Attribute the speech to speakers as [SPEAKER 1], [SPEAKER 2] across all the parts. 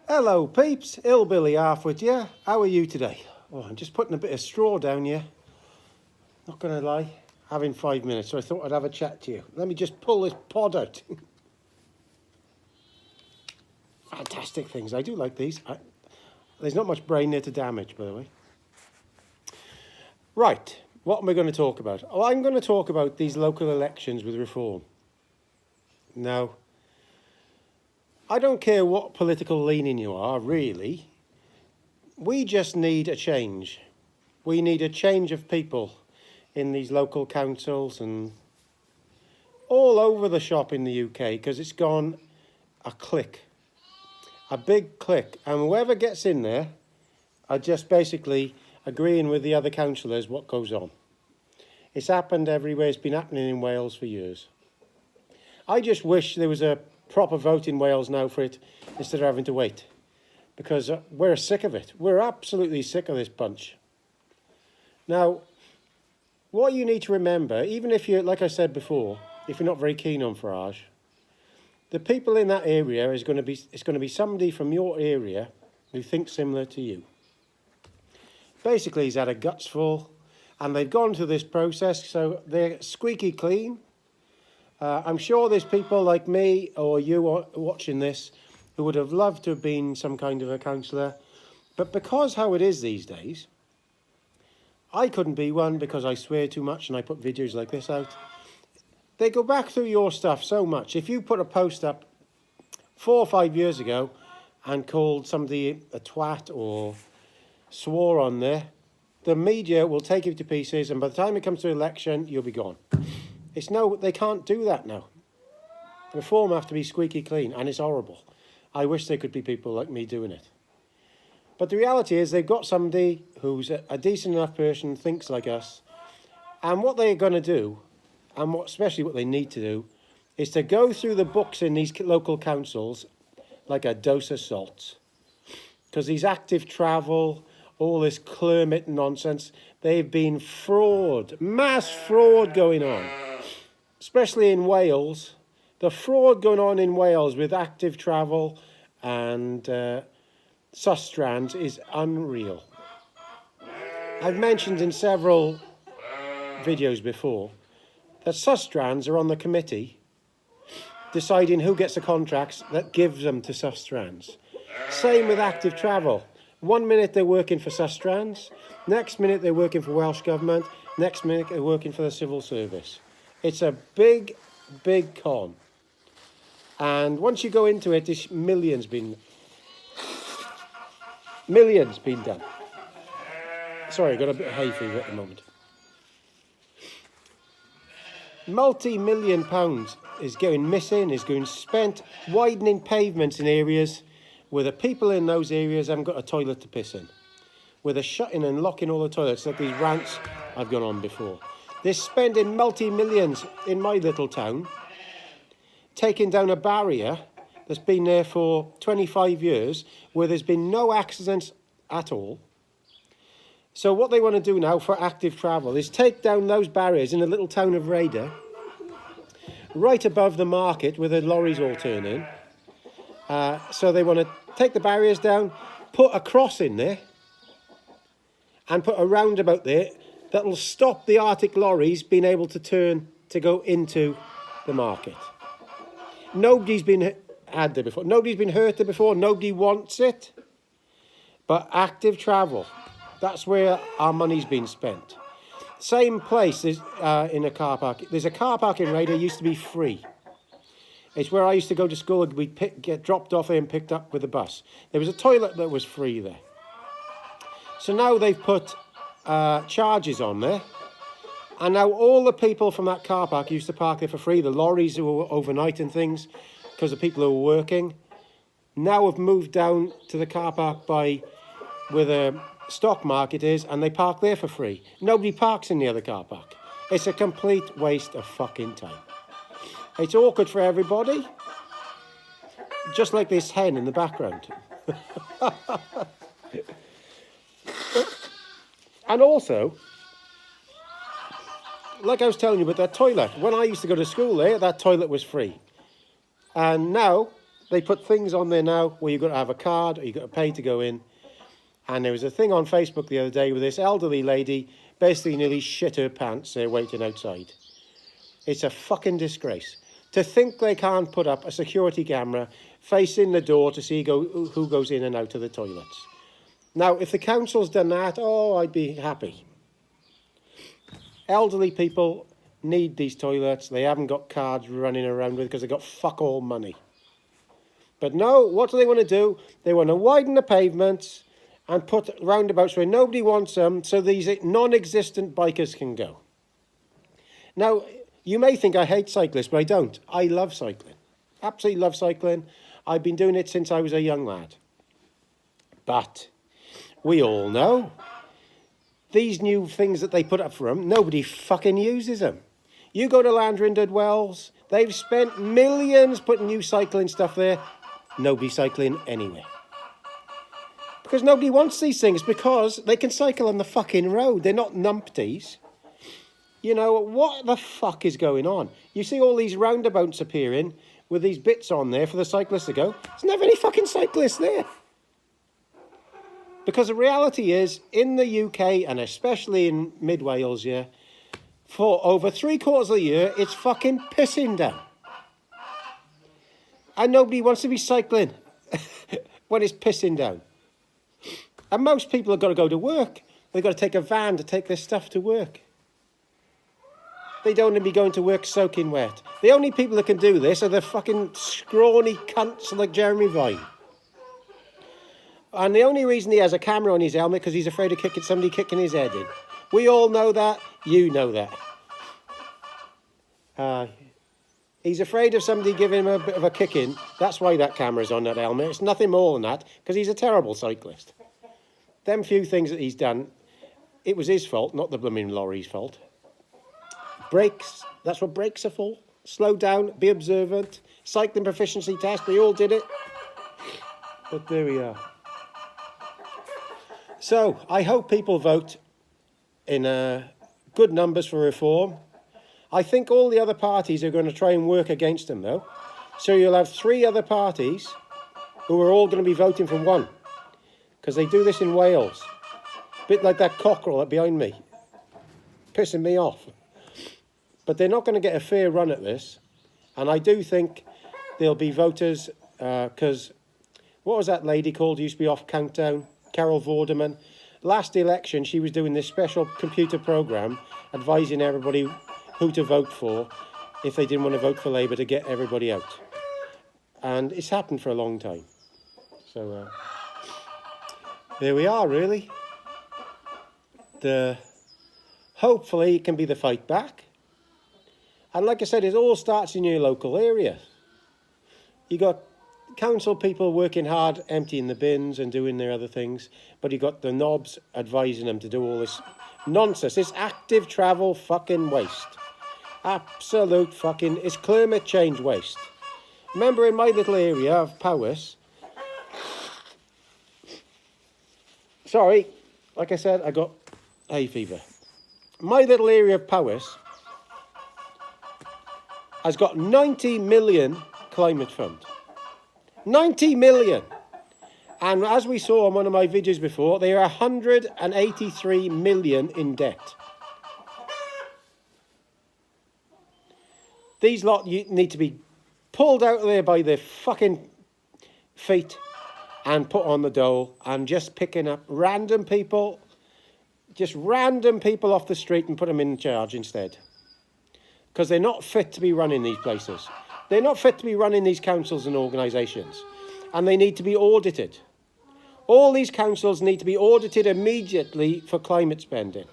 [SPEAKER 1] Hello peeps, Hillbilly Half with you. How are you today? Oh, I'm just putting a bit of straw down here. Not going to lie, having 5 minutes, so I thought I'd have a chat to you. Let me just pull this pod out. Fantastic things, I do like these. There's not much brain there to damage, by the way. Right, what am I going to talk about? Oh, I'm going to talk about these local elections with reform. Now, I don't care what political leaning you are, really. We just need a change. We need a change of people in these local councils and all over the shop in the UK, because it's gone a click, a big click. And whoever gets in there are just basically agreeing with the other councillors what goes on. It's happened everywhere. It's been happening in Wales for years. I just wish there was a proper vote in Wales now for it instead of having to wait, because we're sick of it. We're absolutely sick of this bunch. Now, what you need to remember, even if you're, like I said before, if you're not very keen on Farage, the people in that area it's going to be somebody from your area who thinks similar to you. Basically, he's had a guts full, and they've gone through this process, so they're squeaky clean. I'm sure there's people like me or you watching this who would have loved to have been some kind of a councillor, but because how it is these days, I couldn't be one because I swear too much and I put videos like this out. They go back through your stuff so much. If you put a post up 4 or 5 years ago and called somebody a twat or swore on there, the media will take you to pieces, and by the time it comes to election, you'll be gone. They can't do that now. Reform have to be squeaky clean, and it's horrible. I wish there could be people like me doing it. But the reality is they've got somebody who's a decent enough person, thinks like us, and what they're going to do, and especially what they need to do, is to go through the books in these local councils like a dose of salt. Because these active travel, all this Clermit nonsense, they've been fraud, mass fraud going on. Especially in Wales, the fraud going on in Wales with active travel and Sustrans is unreal. I've mentioned in several videos before that Sustrans are on the committee deciding who gets the contracts that gives them to Sustrans. Same with active travel. 1 minute they're working for Sustrans, next minute they're working for Welsh Government, next minute they're working for the civil service. It's a big, big con. And once you go into it, there's millions been done. Sorry, I've got a bit of hay fever at the moment. Multi-million pounds is going missing, is going spent, widening pavements in areas where the people in those areas haven't got a toilet to piss in. Where they're shutting and locking all the toilets, like these rants I've gone on before. They're spending multi-millions in my little town, taking down a barrier that's been there for 25 years, where there's been no accidents at all. So what they want to do now for active travel is take down those barriers in the little town of Raider, right above the market where the lorries all turn in. So they want to take the barriers down, put a cross in there, and put a roundabout there that'll stop the Arctic lorries being able to turn to go into the market. Nobody's been had there before. Nobody's been hurt there before. Nobody wants it. But active travel, that's where our money's been spent. Same place is in a car park. There's a car park in Raider, used to be free. It's where I used to go to school and we'd get dropped off there and picked up with the bus. There was a toilet that was free there. So now they've put charges on there. And now all the people from that car park used to park there for free, the lorries who were overnight and things, because the people who were working, now have moved down to the car park by where the stock market is, and they park there for free. Nobody parks in the other car park. It's a complete waste of fucking time. It's awkward for everybody. Just like this hen in the background. And also, like I was telling you about that toilet, when I used to go to school there, that toilet was free. And now They put things on there now where you've got to have a card or you've got to pay to go in. And there was a thing on Facebook the other day with this elderly lady basically nearly shit her pants there waiting outside. It's a fucking disgrace. To think they can't put up a security camera facing the door to see who goes in and out of the toilets. Now, if the council's done that, oh, I'd be happy. Elderly people need these toilets. They haven't got cards running around with because they've got fuck all money. But no, what do they want to do? They want to widen the pavements and put roundabouts where nobody wants them so these non-existent bikers can go. Now, you may think I hate cyclists, but I don't. I love cycling. Absolutely love cycling. I've been doing it since I was a young lad. But we all know these new things that they put up for them, nobody fucking uses them. You go to Landrindod Wells, they've spent millions putting new cycling stuff there. Nobody cycling anywhere. Because nobody wants these things because they can cycle on the fucking road. They're not numpties. You know, what the fuck is going on? You see all these roundabouts appearing with these bits on there for the cyclists to go. There's never any fucking cyclists there. Because the reality is, in the UK, and especially in mid-Wales, yeah, for over 3/4 of the year, it's fucking pissing down. And nobody wants to be cycling when it's pissing down. And most people have got to go to work. They've got to take a van to take their stuff to work. They don't want to be going to work soaking wet. The only people that can do this are the fucking scrawny cunts like Jeremy Vine. And the only reason he has a camera on his helmet because he's afraid of somebody kicking his head in. We all know that. You know that. He's afraid of somebody giving him a bit of a kick in. That's why that camera's on that helmet. It's nothing more than that because he's a terrible cyclist. Them few things that he's done, it was his fault, not the blooming lorry's fault. Brakes, that's what brakes are for. Slow down, be observant. Cycling proficiency test, we all did it. But there we are. So, I hope people vote in good numbers for reform. I think all the other parties are going to try and work against them, though. So you'll have 3 other parties who are all going to be voting for one. Because they do this in Wales. A bit like that cockerel behind me. Pissing me off. But they're not going to get a fair run at this. And I do think there'll be voters, because what was that lady called who used to be off Countdown? Carol Vorderman. Last election, she was doing this special computer program advising everybody who to vote for if they didn't want to vote for Labour to get everybody out. And it's happened for a long time. So there we are, really. Hopefully it can be the fight back. And like I said, it all starts in your local area. You got council people working hard, emptying the bins and doing their other things, but you got the knobs advising them to do all this nonsense. This active travel fucking waste. Absolute fucking, it's climate change waste. Remember in my little area of Powys, sorry, like I said, I got hay fever. My little area of Powys has got 90 million climate fund. 90 million. And as we saw on one of my videos before, they are 183 million in debt. These lot need to be pulled out of there by their fucking feet and put on the dole and just picking up random people, just random people off the street and put them in charge instead. Because they're not fit to be running these places. They're not fit to be running these councils and organisations. And they need to be audited. All these councils need to be audited immediately for climate spending.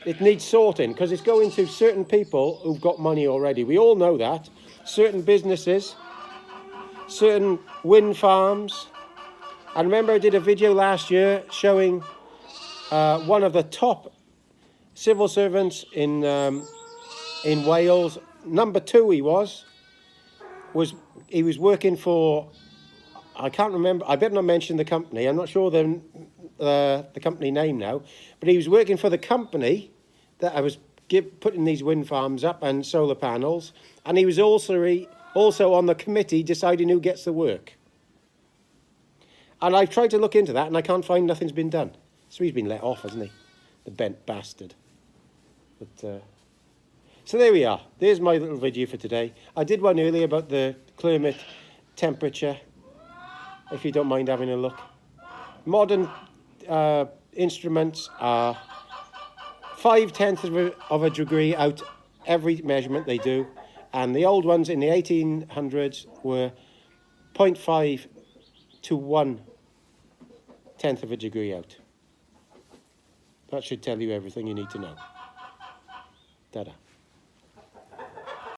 [SPEAKER 1] It needs sorting because it's going to certain people who've got money already. We all know that. Certain businesses, certain wind farms. And remember I did a video last year showing one of the top civil servants in Wales. Number 2 he was working for, I can't remember, I better not mention the company, I'm not sure the company name now, but he was working for the company that I was putting these wind farms up and solar panels, and he was also also on the committee deciding who gets the work. And I've tried to look into that and I can't find nothing's been done. So he's been let off, hasn't he? The bent bastard. But, so there we are. There's my little video for today. I did one earlier about the climate temperature, if you don't mind having a look. Modern instruments are 0.5 of a degree out every measurement they do, and the old ones in the 1800s were 0.5 to 1/10 of a degree out. That should tell you everything you need to know. Ta-da.